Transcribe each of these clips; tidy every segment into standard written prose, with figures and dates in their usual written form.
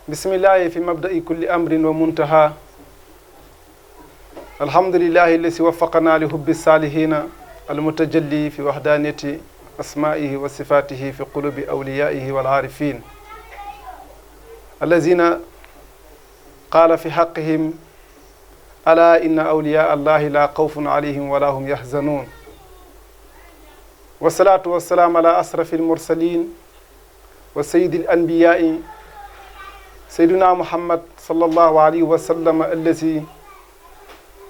بسم الله في مبدأ كل أمر ومنتهى الحمد لله الذي وفقنا لحب الصالحين المتجلي في وحدانية أسمائه وصفاته في قلوب أوليائه والعارفين الذين قال في حقهم ألا إن أولياء الله لا خوف عليهم ولا هم يحزنون والصلاة والسلام على أشرف المرسلين وسيد الأنبياء سيدنا محمد صلى الله عليه وسلم الذي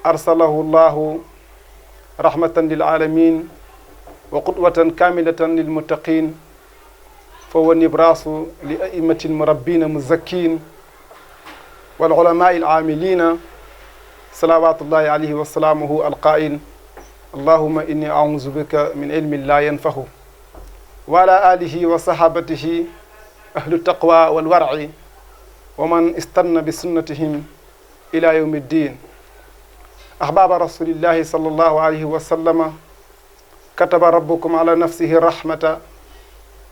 أرسله الله رحمة للعالمين وقدوة كاملة للمتقين فهو النبراس لأئمة المربين مزكين والعلماء العاملين صلوات الله عليه وسلامه القائل اللهم إني أعوذ بك من علم لا ينفع وعلى آله وصحابته أهل التقوى والورع ومن استنى بسنتهم إلى يوم الدين أحباب رسول الله صلى الله عليه وسلم كتب ربكم على نفسه الرحمة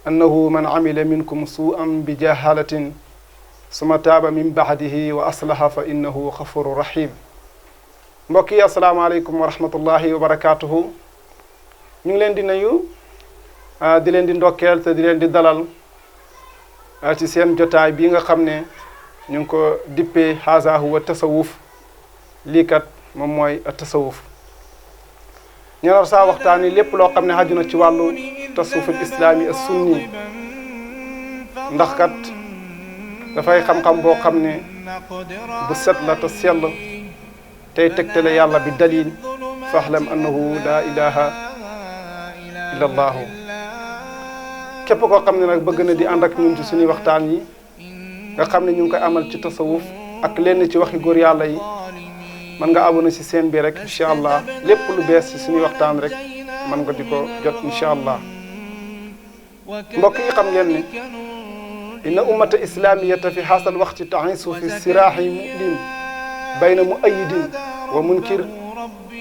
أنه من عمل منكم سوءا بجهالة ثم تاب من بعده وأصلح فإنه غفور رحيم mbokk yi asalaamaaleykum wa rahmatullahi wa barakaatuhu ñu ngi leen di nuyu di leen di ndokkeel te di leen di dalal ci seen jotaay bi nga xam ne ñu ngi ko dippee haza huwa tasawuf lii kat moom mooy tasawuf ñu nar saa waxtaan yi lépp loo xam ne xaju na ci wàllu tasawuful islaami as sunni ndax kat dafay xam-xam boo xam ne bu set la te sell tey tegtale yàlla bi dalil fahlam annahu laa ilaha illa allahu képp koo xam ne nag bëgg na di ànd ak ñun ci suñuy waxtaan yi nga xam ne ñu ngi koy amal ci tasawuf ak lenn ci waxi góor yàlla yi mën nga abonné ci seen bi rek incha allah lépp lu bees ci suñuy waxtaan rek mën nga di ko jot incha allah mbokk yi xam ngeen ne inna ummata islamiyata fi haasal waxti ta'isu fi siraahi mu'lim bayna mu'ayyidin wa munkir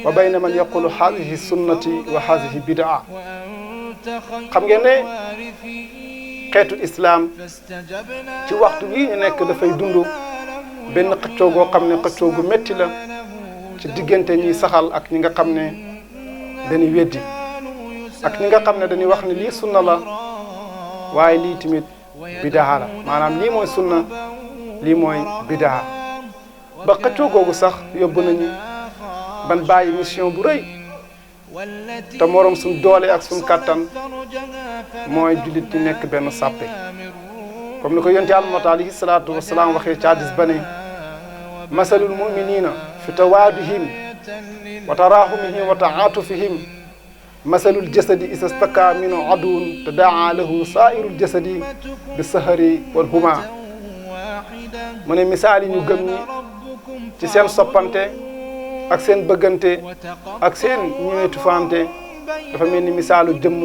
wa bayna man yaqulu haadihi sunnati wa haadihi bidaa xam ngeen ne xeetu islam ci waxtu bii ñu nekk dafay dund benn xëccoo goo xam ne xëccoo gu métti la ci diggante ñiy saxal ak ñi nga xam ne dañuy weddi ak ñi nga xam ne dañuy wax ne lii sunna la waaye lii tamit bidaa la maanaam lii mooy sunna lii mooy bidaa ba xëccoo googu sax yóbbu nañu ban bàyyi mission bu rëy te moroom suñ doole ak suñ kàttan mooy jullit ñi nekk benn sàppe comme ni ko yonent Yàlla Muhammad alayhi salaatu wasalaam waxee ci hadiis ba ne masalul muminina fi tawaadihim wa tarahumihim wa taatufihim masalul jasadi isa staka minu aduun tadaa lahu saa'irul jasadi bi sahari wal huma mu ne misaal yi ñu gëm ñi ci seen soppante ak seen bëggante ak seen ñëwetufante dafa mel ni misaalu jëmm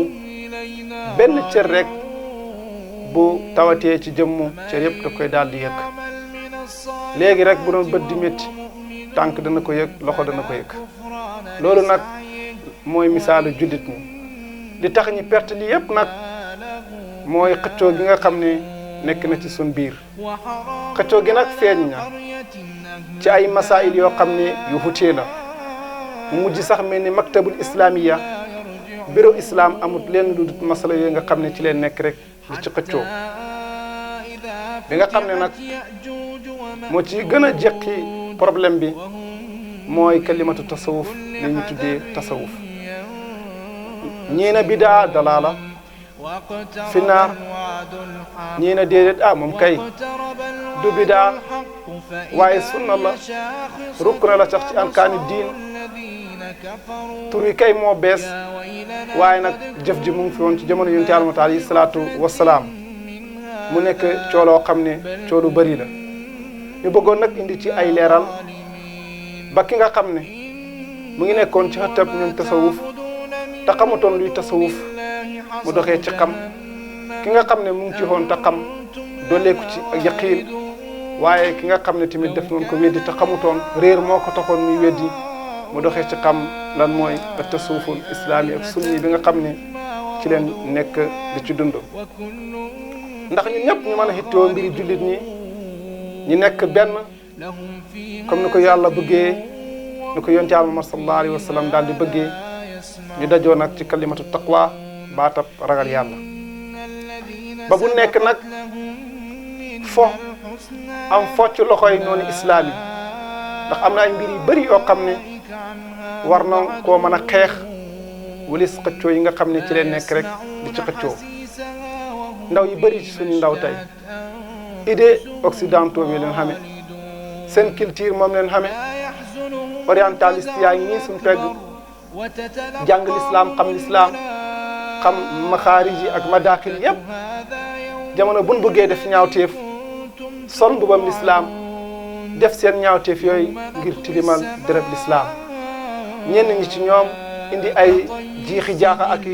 benn cër rek bu tawatee ci jëmm cër yëpp da koy daal di yëg léegi rek bu doon bët di métti tànk dana ko yëg loxo dana ko yëg loolu nag mooy misaalu jullit ñi li tax ñi perte li yëpp nag mooy xëccoo gi nga xam ne nekk na ci sun biir xëccoo gi nag feeñ na ci ay masail yoo xam ne yu xutee la mu mujj sax mel ni maktabul islamiya bureau islam amut leen lu dut masala yooyu nga xam ne ci leen nekk rek di ci xëccoo bi nga xam ne nag moo ci gën a jeqi problème bi mooy kalimatu tasawuf li ñu tuddee tasawuf ñii na bidaa dalaala finnaar ñii na déedéet moom kay du bidaa waaye sunna la rukk na la sax ci arkaani diin tur wi kay moo bees waaye nag jëf ji mu ngi fi woon ci jamono yonent Yàlla Muhammad alayhi salaatu wasalaam mu nekk cooloo xam ne coolu bëri la ñu bëggoon nag indi ci ay leeral ba ki nga xam ne mu ngi nekkoon ci xëttab ñoom tasawuf te xamutoon luy tasawuf mu doxee ci xam ki nga xam ne mu ngi ci woon te xam dooleeku ci ak yaqiin waaye ki nga xam ne tamit def noonu ko weddi te xamutoon réer moo ko taxoon muy weddi mu doxee ci xam lan mooy tasawuful islaami ak sunni bi nga xam ne ci leen nekk di ci dund ndax ñun ñëpp ñu mën a xittoo mbiri jullit ñi ñi nekk benn comme ni ko yàlla bëggee ni ko yonent yàlla Muhammad sallallahu alayhi wa sallam daal di bëggee ñu dajoo nag ci kalimatu taqwa baatab ragal yàlla ba bu nekk nag fo am focc loxoy noonu islaam yi ndax am na ay mbir yu bëri yoo xam ne war na koo mën a xeex walis xëccoo yi nga xam ne ci leen nekk rek di ci xëccoo ndaw yu bëri ci suñu ndaw tey idée occidentaux yi leen xame seen culture moom leen xame orientaliste yaa ngi nii suñu pegg jàng l'islam xam maxaarij yi ak madaaxil yëpp jamono buñ bëggee def ñaawteef sol mbubam l'islam def seen ñaawteef yooyu ngir tilimal dërëb l'islam ñenn ñi ci ñoom indi ay jiixi jaaxa ak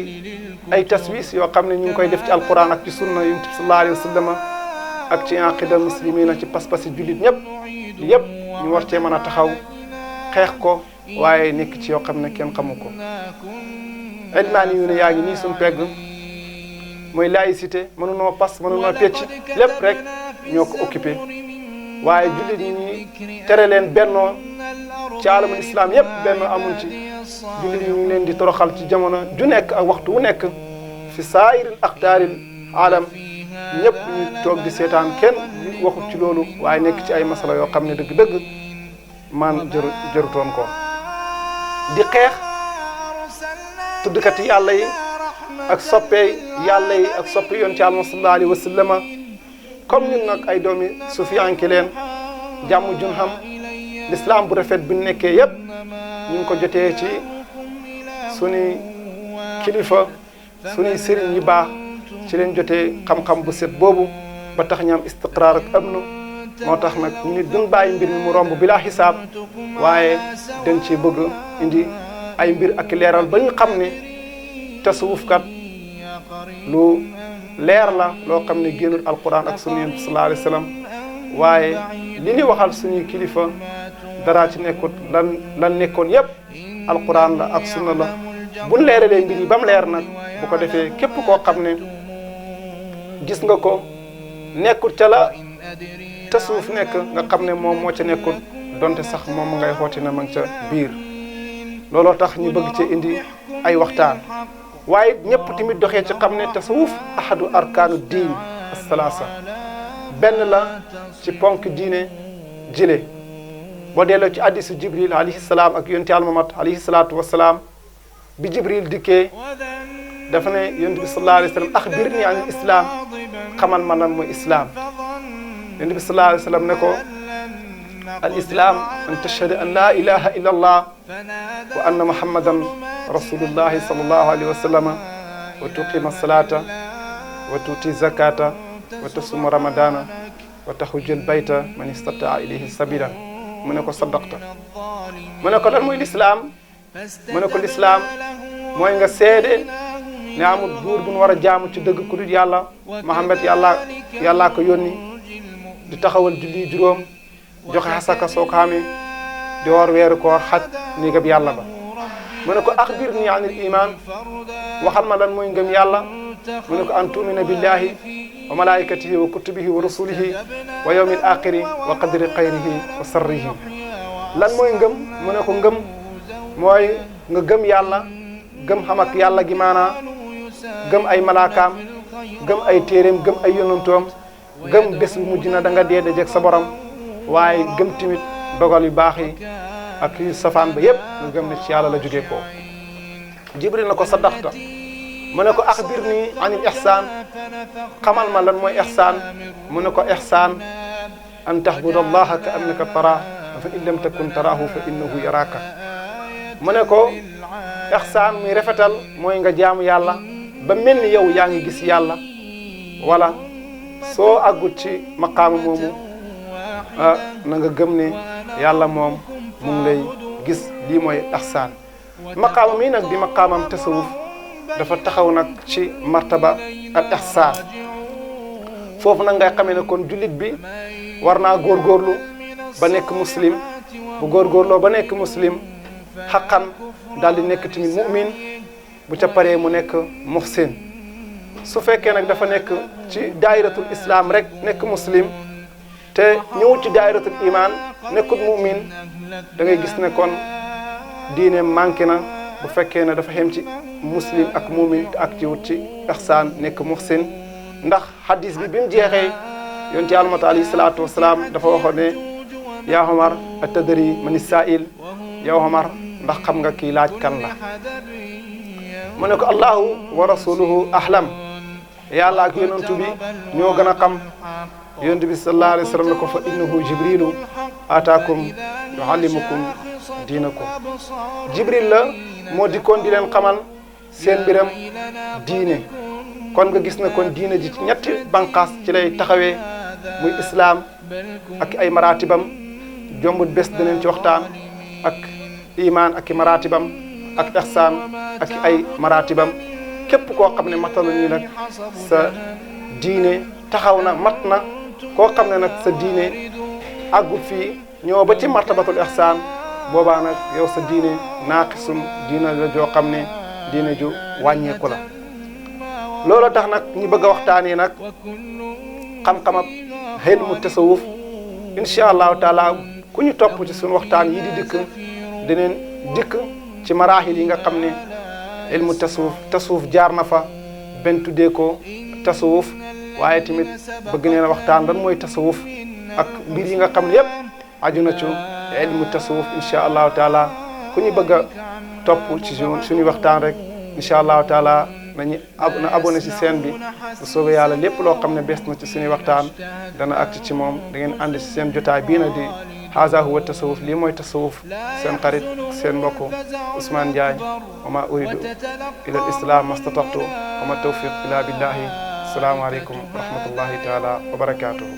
ay taswis yoo xam ne ñu ngi koy def ci alquran ak ci sunna yonent bi sallallahu alayhi wa sallam ak ci aqidal muslimina ci pas-pasi jullit ñëpp yëpp ñu war cee mën a taxaw xeex ko waaye nekk ci yoo xam ne kenn xamu ko ilmaani yu ne yaa ngi nii suñu pegg mooy laïcité mënunoo pas mënunoo pecc lépp rek ñoo ko occupé waaye jullit ñi tere leen bennoo ci alamul islam yëpp bennoo amul ci jullit yi ñu ngi leen di toroxal ci jamono ju nekk ak waxtu wu nekk fi saa'iril aqdaaril alam ñëpp ñu toog di seetaan kenn waxut ci loolu waaye nekk ci ay masala yoo xam ne dëgg-dëgg man jërutoon ko di xeex tuddkati yàlla yi ak soppe yàlla yi ak soppe yoon ci Yàlla sallallahu alayhi wa sallam comme ñun nag ay doomi sufiyanke leen jàmm jun xam l'islam bu rafet bi nekkee yëpp ñu ngi ko jotee ci suñuy kilifa suñuy sëriñ yi baax ci leen jotee xam-xam bu set boobu ba tax ñu am istiqraar ak amnu moo tax nag ñu nit duñ bàyyi mbir mi mu romb bilaa xisaab waaye dañ ci bëgg indi ay mbir ak leeral ba ñu xam ne tasawuf kat lu leer la loo xam ne génnul alquran ak sunna yonent sallallahu alayhi wa sallam waaye li ñuy waxal suñuy kilifa dara ci nekkut lan nekkoon yëpp alquran la ak sunna la buñ leeralee mbir yi ba mu leer nag bu ko defee képp koo xam ne gis nga ko nekkut ca la tasawuf nekk nga xam ne moom moo ca nekkut donte sax moom ngay xooti na ma ngi ca biir looloo tax ñu bëgg cee indi ay waxtaan waaye ñëpp tamit doxee ci xam ne tasawuf ahadu arkaanu diin as-salaasa benn la ci ponk diine jële boo delloo ci hadiisu Jibril alayhi salaam ak yonent Yàlla Muhammad alayhi salaatu wasalaam bi Jibril dikkee dafa ne yonent bi sallallahu alayhi wa sallam axbirni an islam xamal ma lan mooy islam yonent bi sallallahu alayhi wa sallam ne ko al islam an tashhadu an la ilaha illa allah wa anna muhammadan rasulullahi sallallahu alayhi wa sallam wa tuqima salata wa tuuti zakata wa tasuma ramadana wa tahujjal bayta man istataa ilayhi sabila mu ne ko sadaqta mu ne ko lan mooy lislaam mu ne ko lislaam mooy nga seede ne amul buur bu nu war a jaamu ci dëgg ku dul yàlla Muhammad yàllaa ko yónni di taxawal julli juróom joxe xasaka soo ko xamee di woor weeru koor xaj néegab yàlla ba mu ne ko axbirni anil iman waxal ma lan mooy ngëm yàlla mu ne ko an tumina billahi wa malaikatihi wa kutubihi wa rusulihi wa yawmil axiri wa qadri xayrihi wa sarrihi lan mooy ngëm mu ne ko ngëm mooy nga gëm yàlla gëm xam ak yàlla gi maanaa gëm ay malaakaam gëm ay téeréem gëm ay yonantoom gëm bés bu mujj na da nga dee dajeeg sa borom waaye gëm tamit dogal yu baax yi ak yu safaan ba yépp nga gëm ne ci yàlla la jógee ko Jibril na ko sadaqta mu ne ko axbirni anil ihsaan xamal ma lan mooy ihsaan mu ne ko ihsaan an tahbuda allaha ka annaka taraahu fa in lam takun taraahu fa innahu yaraaka mu ne ko ihsaan muy rafetal mooy nga jaamu yàlla ba mel ni yow yaa ngi gis yàlla wala soo àggut ci maqaama moomu na nga gëm ne yàlla moom mu ngi lay gis lii mooy ihsaan maqaama mii nag di maqaamam tasawuf dafa taxaw nag ci martaba al ihsaan foofu nag ngay xamee ne kon jullit bi war naa góorgóorlu ba nekk muslim bu góorgóorloo ba nekk muslim xaqan daal di nekk tamit mu'min bu ca paree mu nekk muhsin su fekkee nag dafa nekk ci daayiratul islam rek nekk muslim te ñëwut ci daayiratul iman nekkut mu'min da ngay gis ne kon diine manqué na bu fekkee ne dafa xem ci muslim ak mu'min te ak ci wut ci ihsaan nekk muhsin ndax hadis bi mu jeexee yonent Yàlla Muhammad alayhi salaatu wasalaam dafa waxoon ne yaa Omar atadri mani saa'il yow Omar ndax xam nga kii laaj kan la mu ne ko allahu wa rasuluhu ahlam yàlla ak yonent bi ñoo gën a xam yonent bi sallallahu alayhi wa sallam ne ko fa innahu jibrilu ataakum yuallimukum diinakum jibril la moo dikkoon di leen xamal seen mbiram diine kon nga gis ne kon diine ji ci ñetti banqaas ci lay taxawee muy islaam ak ay maratibam jombut bés danañ ci waxtaan ak iman ak i maratibam ak ihsaan ak ay maratibam képp koo xam ne matalu ñi nag sa diine taxaw na mat na koo xam ne nag sa diine àggut fii ñëw ba ci martabatul ihsaan boobaa nag yow sa diine naaqisum diine la joo xam ne diine ju wàññeeku la loolu tax nag ñu bëgg a waxtaanee nag xam-xamab ilmu tasawuf incha allahu taala ku ñu topp ci suñu waxtaan yi di dikk dineen dikk ci maraaxil yi nga xam ne ilmu tasawuf jaar na fa benn tuddee ko tasawuf waaye tamit bëgg neen a waxtaan lan mooy tasawuf ak mbir yi nga xam ne yëpp aju na ci ilmu tasawuf incha allahu taala ku ñu bëgg a topp ci suñuy waxtaan rek incha allahu taala nañu na abonné ci chaîne bi bu soobee yàlla lépp loo xam ne bees na ci suñuy waxtaan dana agsi ci moom da ngeen ànd ci seen jotaay bii na di haza huwa tasawuf lii mooy tasawuf seen xarit seen mbokk Ousmane Ndiaye wa ma uridu ila al islam mastata'tu wa ma tawfiq illa billahi assalamu aleykum wa rahmatullahi taala wa barakatuhu